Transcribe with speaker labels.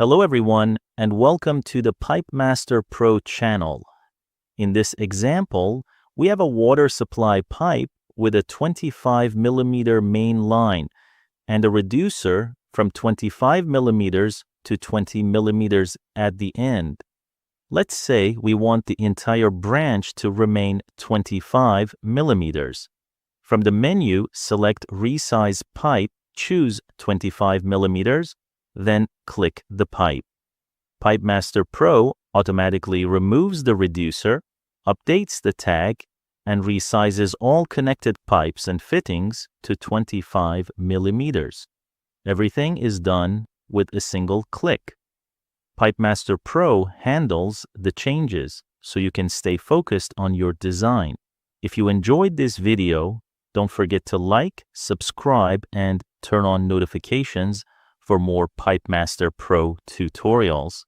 Speaker 1: Hello everyone, and welcome to the PipeMaster Pro channel. In this example, we have a water supply pipe with a 25 millimeter main line and a reducer from 25 millimeters to 20 millimeters at the end. Let's say we want the entire branch to remain 25 millimeters. From the menu, select Resize Pipe, choose 25 millimeters, then click the pipe. PipeMaster Pro automatically removes the reducer, updates the tag, and resizes all connected pipes and fittings to 25 millimeters. Everything is done with a single click. PipeMaster Pro handles the changes so you can stay focused on your design. If you enjoyed this video, don't forget to like, subscribe, and turn on notifications for more PipeMaster Pro tutorials.